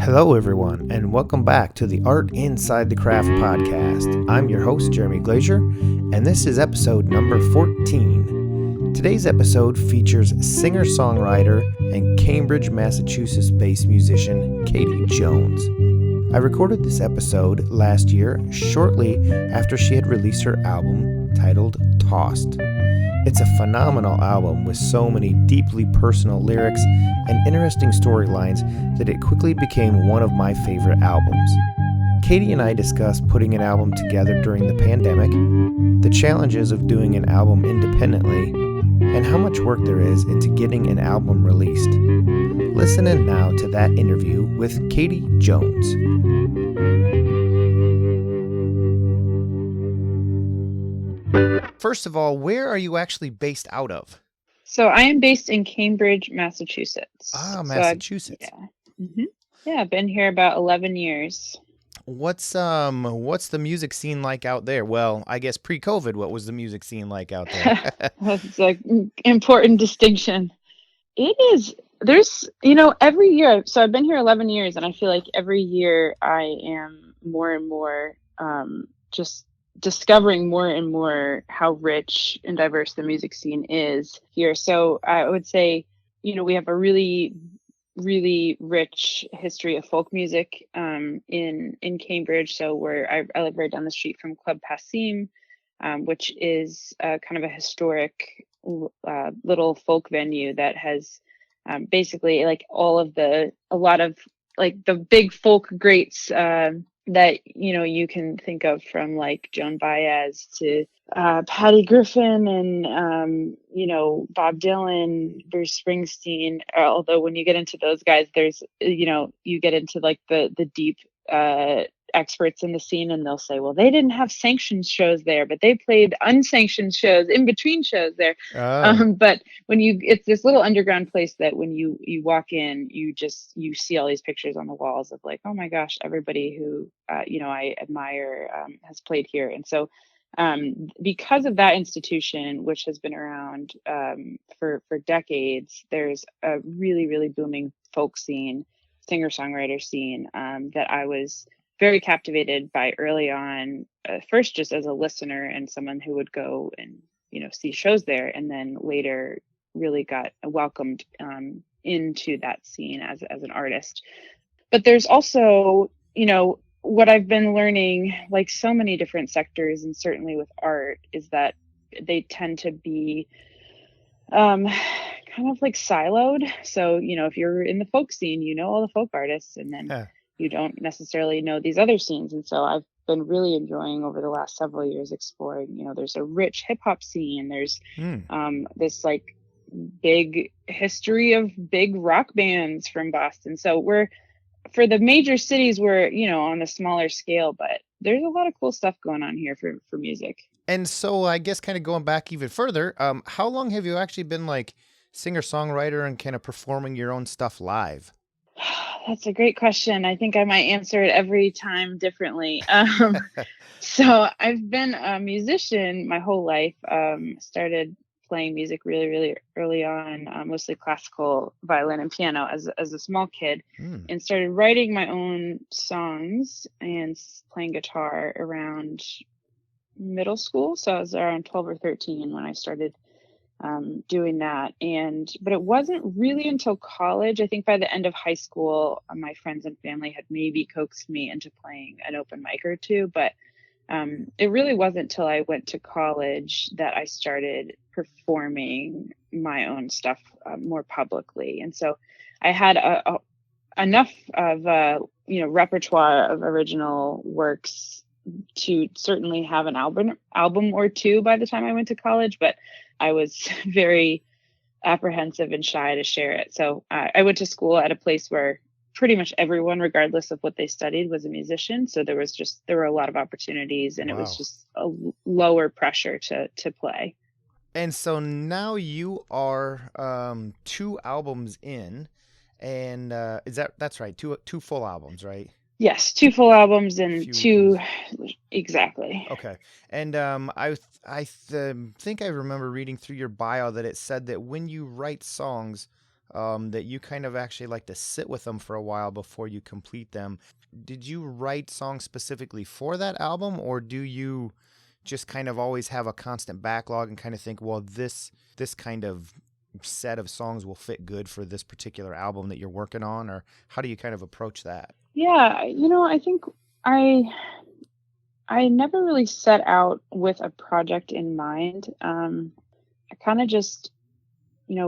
Hello, everyone, and welcome back to the Art Inside the Craft podcast. I'm your host, Jeremy Glazier, and this is episode number 14. Today's episode features singer-songwriter and Cambridge, Massachusetts-based musician Kaiti Jones. I recorded this episode last year, shortly after she had released her album titled Tossed. It's a phenomenal album with so many deeply personal lyrics and interesting storylines that it quickly became one of my favorite albums. Kaiti and I discussed putting an album together during the pandemic, the challenges of doing an album independently, and how much work there is into getting an album released. Listen in now to that interview with Kaiti Jones. First of all, where are you actually based out of? So I am based in Cambridge, Massachusetts. Massachusetts. I've been here about 11 years. What's the music scene like out there? Well, I guess pre-COVID, what was the music scene like out there? That's an important distinction. It is, every year, so I've been here 11 years, and I feel like every year I am more and more just discovering more and more how rich and diverse the music scene is here. So I would say, we have a really, really rich history of folk music in Cambridge. So I live right down the street from Club Passim, which is kind of a historic little folk venue that has basically like a lot of like the big folk greats that you can think of, from like Joan Baez to Patty Griffin and Bob Dylan, Bruce Springsteen. Although when you get into those guys, there's you get into like the deep experts in the scene, and they'll say, well, they didn't have sanctioned shows there, but they played unsanctioned shows in between shows there. But it's this little underground place that when you walk in, you see all these pictures on the walls of like, oh my gosh, everybody who I admire has played here. And so because of that institution, which has been around for decades, there's a really, really booming folk scene, singer-songwriter scene that I was very captivated by early on, first just as a listener and someone who would go and see shows there, and then later really got welcomed into that scene as an artist. But there's also what I've been learning, like so many different sectors, and certainly with art, is that they tend to be kind of like siloed. So if you're in the folk scene, all the folk artists, and then you don't necessarily know these other scenes. And so I've been really enjoying over the last several years exploring, there's a rich hip hop scene. There's this like big history of big rock bands from Boston. So for the major cities, we're, on a smaller scale, but there's a lot of cool stuff going on here for music. And so I guess kind of going back even further, how long have you actually been like singer-songwriter and kind of performing your own stuff live? That's a great question. I think I might answer it every time differently. So I've been a musician my whole life. Started playing music really, really early on, mostly classical violin and piano as a small kid, and started writing my own songs and playing guitar around middle school. So I was around 12 or 13 when I started doing that. But it wasn't really until college. I think by the end of high school, my friends and family had maybe coaxed me into playing an open mic or two. But it really wasn't till I went to college that I started performing my own stuff more publicly. And so I had enough of repertoire of original works to certainly have an album or two by the time I went to college, but I was very apprehensive and shy to share it. So I went to school at a place where pretty much everyone, regardless of what they studied, was a musician. So there were a lot of opportunities, and It was just a lower pressure to play. And so now you are 2 albums in, and that's right, two full albums, right? Yes, 2 full albums and 2 exactly. Okay. And I think I remember reading through your bio that it said that when you write songs, that you kind of actually like to sit with them for a while before you complete them. Did you write songs specifically for that album, or do you just kind of always have a constant backlog and kind of think, well, this kind of set of songs will fit good for this particular album that you're working on, or how do you kind of approach that? Yeah, I think I I never really set out with a project in mind. I kind of just,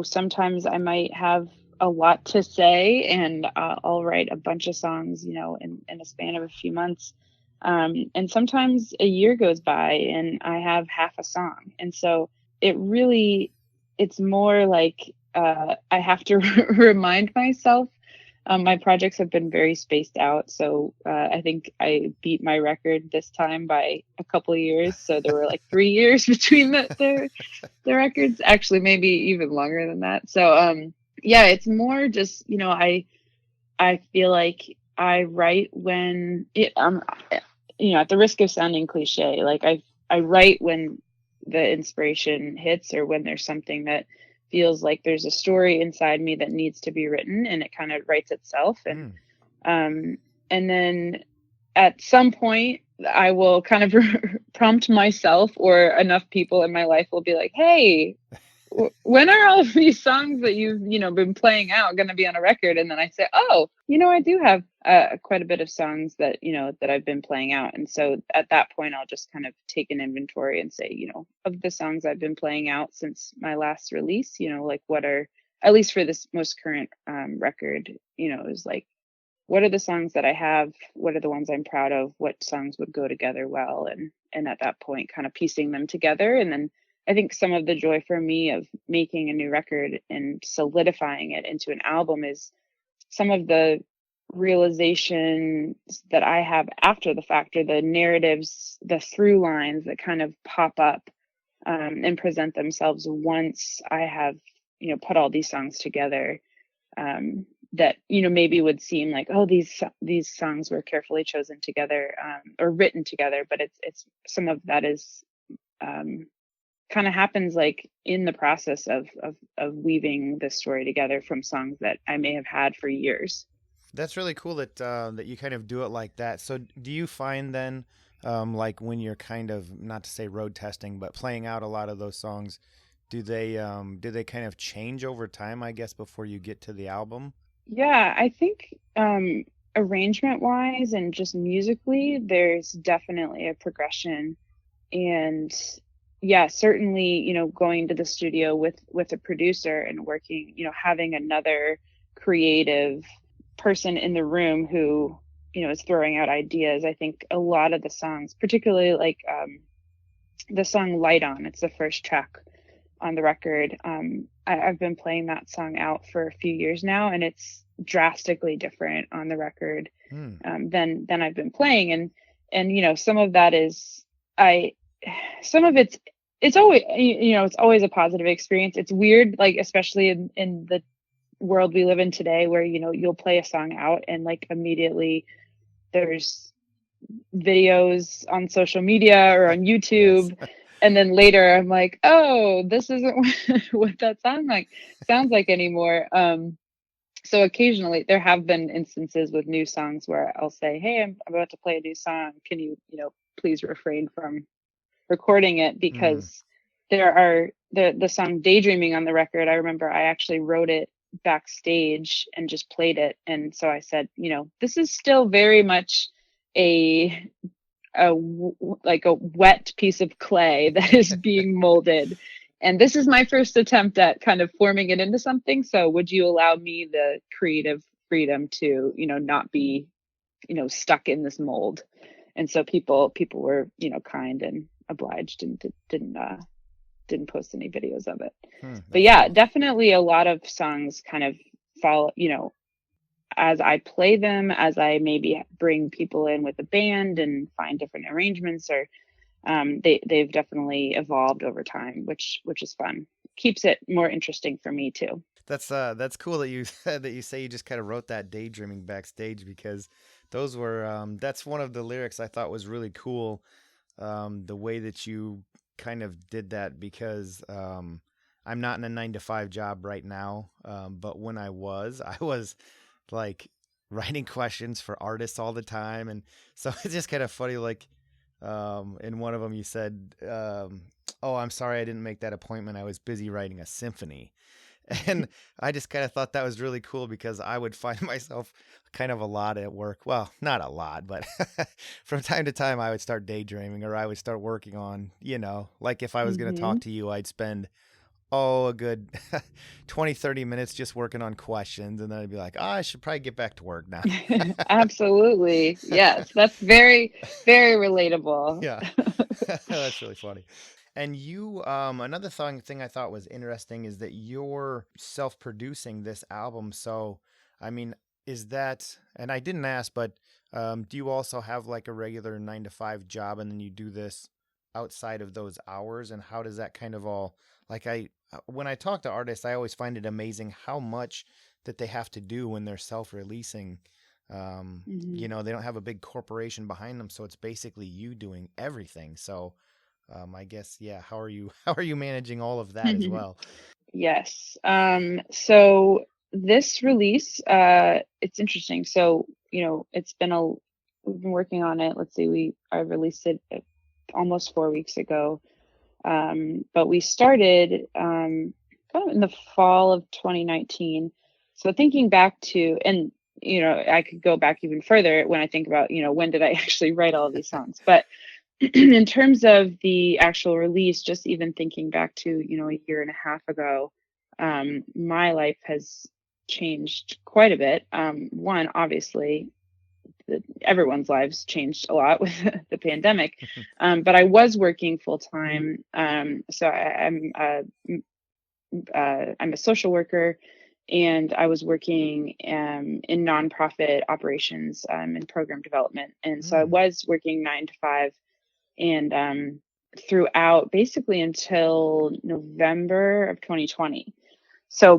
sometimes I might have a lot to say and I'll write a bunch of songs, in a span of a few months. And sometimes a year goes by and I have half a song. And so it really, it's more like I have to remind myself. My projects have been very spaced out. So I think I beat my record this time by a couple of years. So there were like 3 years between the records, actually maybe even longer than that. So yeah, it's more just, I feel like I write when at the risk of sounding cliche, like I write when the inspiration hits or when there's something that feels like there's a story inside me that needs to be written, and it kind of writes itself. And then at some point I will kind of prompt myself, or enough people in my life will be like, hey, when are all of these songs that you've been playing out going to be on a record? And then I say, oh, I do have quite a bit of songs that that I've been playing out. And so at that point I'll just kind of take an inventory and say, of the songs I've been playing out since my last release, like what are, at least for this most current record, is like, what are the songs that I have, what are the ones I'm proud of, what songs would go together well, and at that point kind of piecing them together. And then I think some of the joy for me of making a new record and solidifying it into an album is some of the realizations that I have after the fact, or the narratives, the through lines that kind of pop up and present themselves once I have, put all these songs together, that, maybe would seem like, oh, these songs were carefully chosen together or written together. But it's some of that is kind of happens like in the process of weaving the story together from songs that I may have had for years. That's really cool that that you kind of do it like that. So do you find then, like when you're kind of, not to say road testing, but playing out a lot of those songs, do they kind of change over time, I guess, before you get to the album? Yeah, I think arrangement wise and just musically, there's definitely a progression. And yeah, certainly, going to the studio with a producer and working, having another creative person in the room who, is throwing out ideas. I think a lot of the songs, particularly like the song Light On, it's the first track on the record. I've been playing that song out for a few years now, and it's drastically different on the record than I've been playing. And some of that is some of it's always, it's always a positive experience. It's weird, like, especially in the world we live in today, where, you'll play a song out and like immediately there's videos on social media or on YouTube. Yes. And then later I'm like, oh, this isn't what that sounds like anymore. So occasionally there have been instances with new songs where I'll say, hey, I'm about to play a new song. Can you, please refrain from recording it? Because there are the song Daydreaming on the record. I remember I actually wrote it backstage and just played it. And so I said, this is still very much like a wet piece of clay that is being molded. And this is my first attempt at kind of forming it into something. So would you allow me the creative freedom to, not be, stuck in this mold? And so people were, kind and obliged and didn't post any videos of it. But yeah, Cool. definitely a lot of songs kind of follow, as I play them, as I maybe bring people in with a band and find different arrangements, or they've definitely evolved over time, which is fun. Keeps it more interesting for me too. That's cool that you that you say you just kind of wrote that daydreaming backstage, because those were that's one of the lyrics I thought was really cool. The way that you kind of did that, because I'm not in a 9 to 5 job right now, but when I was like writing questions for artists all the time, and so it's just kind of funny. Like, in one of them, you said, "Oh, I'm sorry, I didn't make that appointment. I was busy writing a symphony." And I just kind of thought that was really cool because I would find myself kind of a lot at work. Well, not a lot, but from time to time I would start daydreaming or I would start working on, like if I was going to Mm-hmm. talk to you, I'd spend, a good 20, 30 minutes just working on questions. And then I'd be like, I should probably get back to work now. Absolutely. Yes, that's very, very relatable. Yeah, that's really funny. And you, another thing I thought was interesting is that you're self-producing this album. So, I mean, is that, and I didn't ask, but do you also have like a regular 9 to 5 job and then you do this outside of those hours? And how does that kind of all, like when I talk to artists, I always find it amazing how much that they have to do when they're self-releasing. Hmm. They don't have a big corporation behind them, so it's basically you doing everything. So, I guess, yeah. How are you? How are you managing all of that as well? Yes. So this release, it's interesting. So, we've been working on it. Let's see, I released it almost 4 weeks ago. But we started kind of in the fall of 2019. So thinking back to, and I could go back even further when I think about, when did I actually write all of these songs? But in terms of the actual release, just even thinking back to, a year and a half ago, my life has changed quite a bit. One, obviously, everyone's lives changed a lot with the pandemic. But I was working full time. So I'm a social worker, and I was working in nonprofit operations in program development. And so I Hmm. was working 9 to 5, and throughout basically until November of 2020. So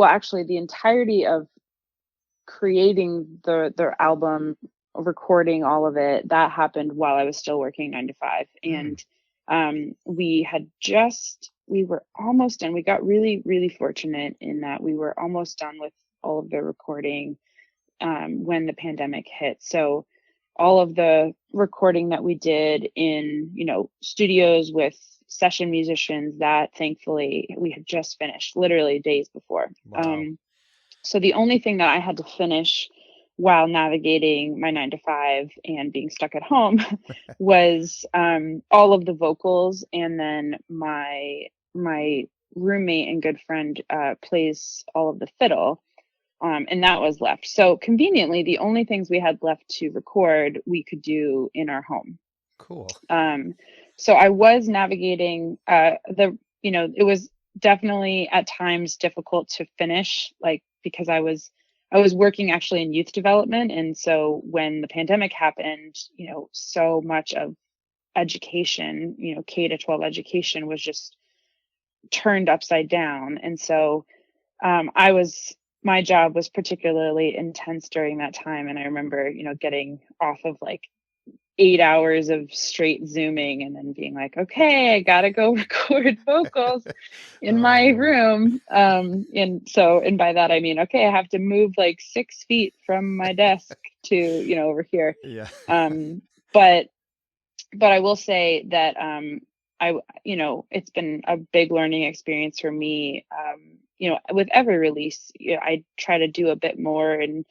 actually the entirety of creating the album, recording all of it, that happened while I was still working 9 to 5. Mm. And we were almost done. We got really, really fortunate in that we were almost done with all of the recording when the pandemic hit. So all of the recording that we did in, studios with session musicians, that thankfully we had just finished literally days before. Wow. So the only thing that I had to finish while navigating my 9 to 5 and being stuck at home was all of the vocals, and then my roommate and good friend plays all of the fiddle, and that was left. So conveniently, the only things we had left to record we could do in our home. Cool. Um, so I was navigating it was definitely at times difficult to finish, like because I was working actually in youth development. And so when the pandemic happened, so much of education, K-12 education was just turned upside down. And so my job was particularly intense during that time. And I remember, getting off of like 8 hours of straight zooming and then being like, okay, I gotta go record vocals in Oh my Lord. room. And by that I mean, okay, I have to move like 6 feet from my desk to, over here. Yeah. Um, but I will say that it's been a big learning experience for me. With every release, I try to do a bit more, and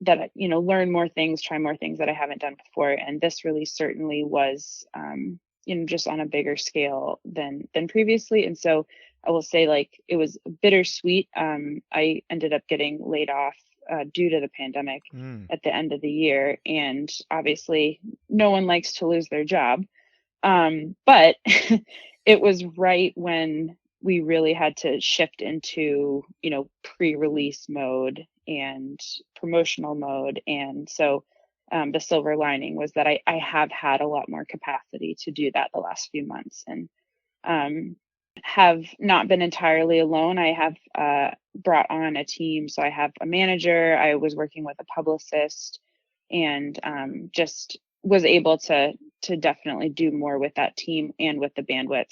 that learn more things, try more things that I haven't done before. And this release certainly was just on a bigger scale than previously. And so I will say, like, it was bittersweet. I ended up getting laid off due to the pandemic Mm. at the end of the year, and obviously no one likes to lose their job. But it was right when we really had to shift into, pre-release mode and promotional mode. And so the silver lining was that I have had a lot more capacity to do that the last few months, and um, have not been entirely alone. I have brought on a team. So I have a manager, I was working with a publicist, and just was able to to definitely do more with that team and with the bandwidth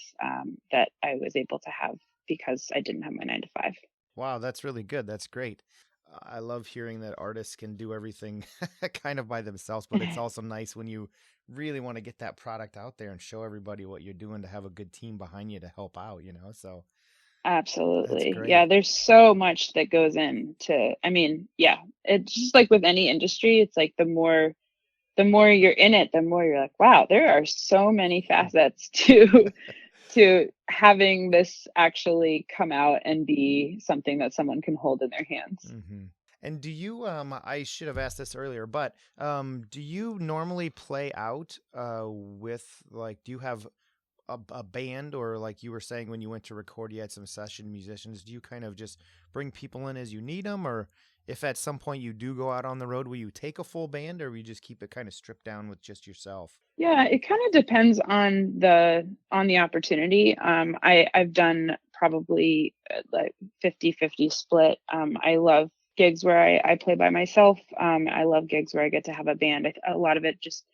that I was able to have because I didn't have my 9 to 5. Wow, that's really good. That's great. I love hearing that artists can do everything kind of by themselves, but it's also nice when you really want to get that product out there and show everybody what you're doing to have a good team behind you to help out, you know? So that's Absolutely. Yeah, great. there's so much that goes into, I mean, yeah, it's just like with any industry, it's like the more you're in it, the more you're like, wow, there are so many facets to having this actually come out and be something that someone can hold in their hands. hmm And do you, I should have asked this earlier, but do you normally play out with, like, do you have a band, or like you were saying when you went to record, you had some session musicians? Do you kind of just bring people in as you need them, or if at some point you do go out on the road, will you take a full band, or will you just keep it kind of stripped down with just yourself? Yeah, it kind of depends on the opportunity. I've done probably like 50-50 split. I love gigs where I play by myself. I love gigs where I get to have a band. A lot of it just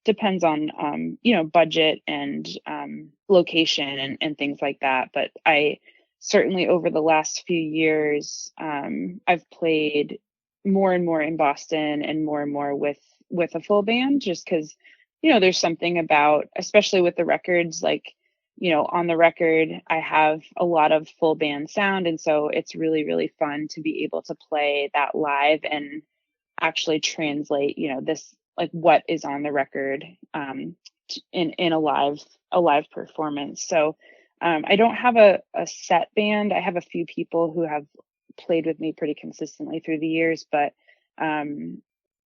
depends on budget and location and things like that. But I certainly over the last few years I've played more and more in Boston and more with a full band just because there's something about, especially with the records, like, on the record, I have a lot of full band sound. And so it's really, really fun to be able to play that live and actually translate, this, like what is on the record, in a live performance. So, I don't have a set band. I have a few people who have played with me pretty consistently through the years, but,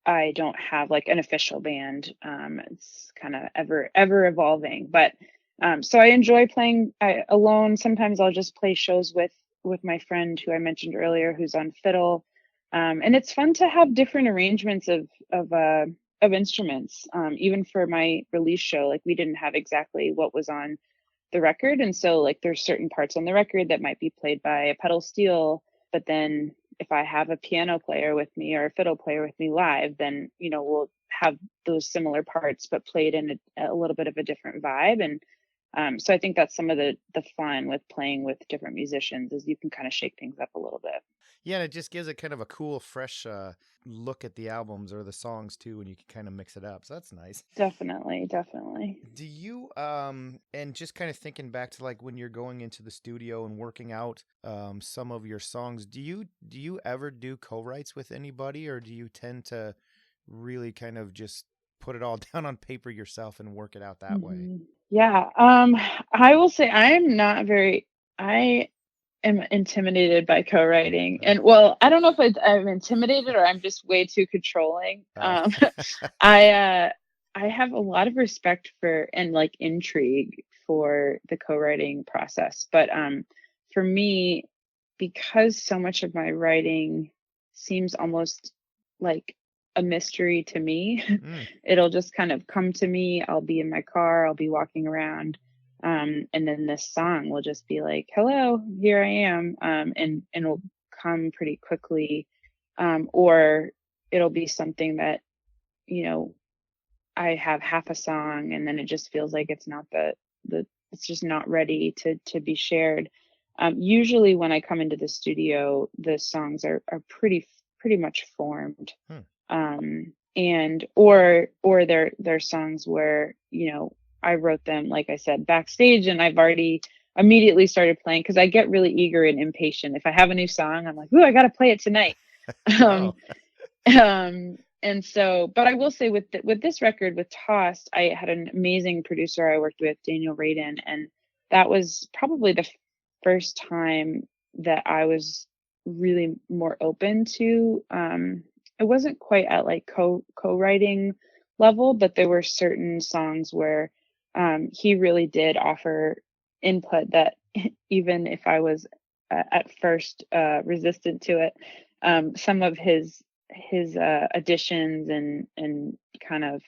I don't have like an official band. It's kind of ever evolving, but so I enjoy playing alone. Sometimes I'll just play shows with my friend who I mentioned earlier, who's on fiddle, and it's fun to have different arrangements of instruments. Even for my release show, like we didn't have exactly what was on the record, and so like there's certain parts on the record that might be played by a pedal steel, but then if I have a piano player with me or a fiddle player with me live, then we'll have those similar parts but played in a little bit of a different vibe. And so I think that's some of the fun with playing with different musicians is you can kind of shake things up a little bit. Yeah, and it just gives it kind of a cool, fresh look at the albums or the songs too, and you can kind of mix it up. So that's nice. Definitely. Do you and just kind of thinking back to like when you're going into the studio and working out some of your songs, do you ever do co-writes with anybody, or do you tend to really kind of just put it all down on paper yourself and work it out that way? Yeah. I will say I am intimidated by co-writing, and well, I don't know if I'm intimidated or I'm just way too controlling. Oh. I I have a lot of respect for and like intrigue for the co-writing process, but for me, because so much of my writing seems almost like a mystery to me, Mm. it'll just kind of come to me. I'll be in my car, I'll be walking around, and then this song will just be like, "Hello, here I am," and it'll come pretty quickly, or it'll be something that you know I have half a song, and then it just feels like it's not the it's just not ready to be shared. Usually, when I come into the studio, the songs are pretty much formed, Hmm. and or they're songs where I wrote them, like I said, backstage, and I've already immediately started playing because I get really eager and impatient. If I have a new song, I'm like, "Ooh, I got to play it tonight." um, Oh. and so, but I will say with this record with Tossed, I had an amazing producer I worked with, Daniel Radin, and that was probably the first time that I was really more open to. It wasn't quite at like co-writing level, but there were certain songs where he really did offer input that even if I was at first resistant to it, some of his additions and kind of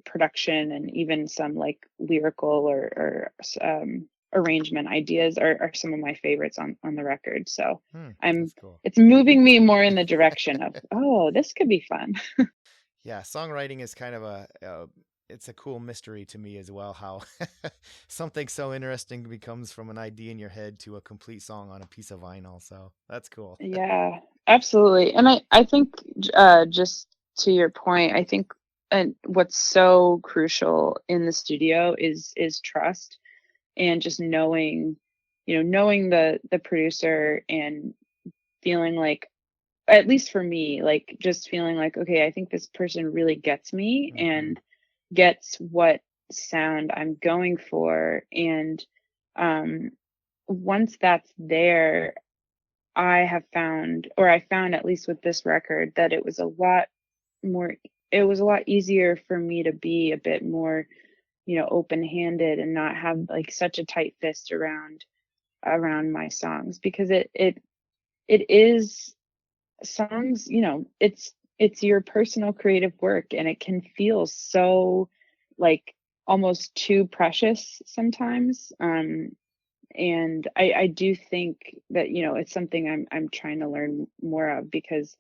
production and even some like lyrical or arrangement ideas are some of my favorites on the record. So That's cool. it's moving me more in the direction of, oh, this could be fun. Yeah, songwriting is kind of it's a cool mystery to me as well, how something so interesting becomes from an idea in your head to a complete song on a piece of vinyl. So that's cool. Yeah, absolutely. And I think just to your point, I think and what's so crucial in the studio is trust, and just knowing, knowing the producer, and feeling like, at least for me, like just feeling like, okay, I think this person really gets me and gets what sound I'm going for. And once that's there, I found, at least with this record, that more, it was a lot easier for me to be a bit more, open-handed, and not have like such a tight fist around my songs, because it is songs, it's your personal creative work, and it can feel so like almost too precious sometimes. And I do think that, it's something I'm trying to learn more of, because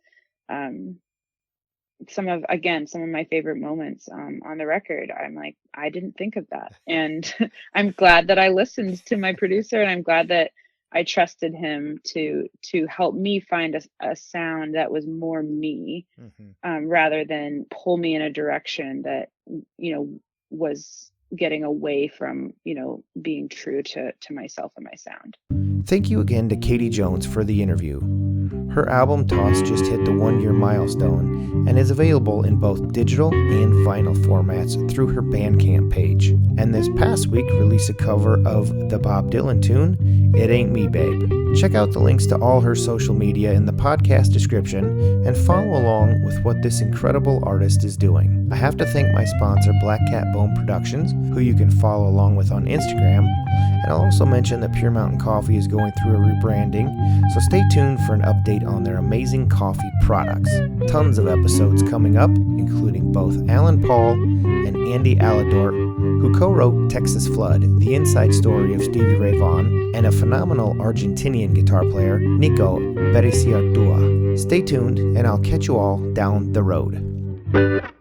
some of my favorite moments on the record, I'm like, I didn't think of that. And I'm glad that I listened to my producer, and I'm glad that I trusted him to help me find a sound that was more me, rather than pull me in a direction that, was getting away from, being true to myself and my sound. Thank you again to Kaiti Jones for the interview. Her album Toss just hit the 1-year milestone and is available in both digital and vinyl formats through her Bandcamp page. And this past week released a cover of the Bob Dylan tune, It Ain't Me Babe. Check out the links to all her social media in the podcast description and follow along with what this incredible artist is doing. I have to thank my sponsor, Black Cat Bone Productions, who you can follow along with on Instagram. And I'll also mention that Pure Mountain Coffee is going through a rebranding, so stay tuned for an update on their amazing coffee products. Tons of episodes coming up, including both Alan Paul and Andy Aladort, who co-wrote Texas Flood, the inside story of Stevie Ray Vaughan, and a phenomenal Argentinian guitar player, Nico Bericiartua. Stay tuned, and I'll catch you all down the road.